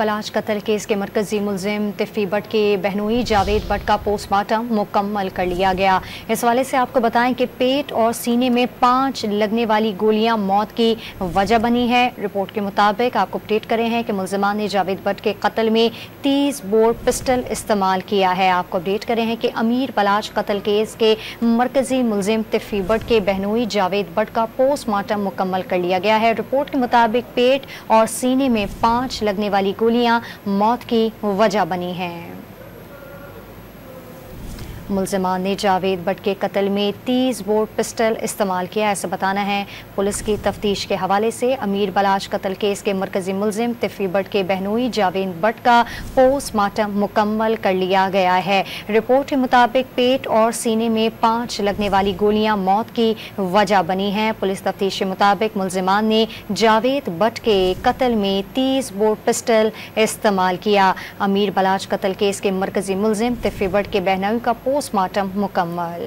बलाच कत्ल केस के मरकजी मुलजिम तिफ़ी बट के बहनोई जावेद बट का पोस्टमार्टम मुकम्मल कर लिया गया। इस हवाले से आपको बताएं कि पेट और सीने में 5 लगने वाली गोलियां मौत की वजह बनी है। रिपोर्ट के मुताबिक आपको अपडेट करें हैं कि मुलजिमान ने जावेद बट के कत्ल में 30 बोर पिस्टल इस्तेमाल किया है। आपको अपडेट करें हैं कि अमीर बलाच कत्ल केस के मरकजी मुलजिम तिफ़ी बट के बहनोई जावेद बट का पोस्टमार्टम मुकम्मल कर लिया गया है। रिपोर्ट के मुताबिक पेट और सीने में 5 लगने वाली गोलियां मौत की वजह बनी हैं। मुलजिमान ने जावेद बट के कत्ल में 30 बोर पिस्टल इस्तेमाल किया, ऐसा बताना है पुलिस की तफ्तीश के हवाले से। अमीर बलाच कत्ल केस के मरकजी मुलजिम तिफ़ी बट के बहनोई जावेद बट का पोस्टमार्टम मुकम्मल कर लिया गया है। रिपोर्ट के मुताबिक पेट और सीने में 5 लगने वाली गोलियां मौत की वजह बनी हैं। पुलिस तफ्तीश के मुताबिक मुलजिमान ने जावेद बट के कत्ल में 30 बोर पिस्टल इस्तेमाल किया। अमीर बलाच कत्ल केस के मरकजी मुलजिम तिफ़ी बट के बहनोई का पोस्टमार्टम मुकम्मल।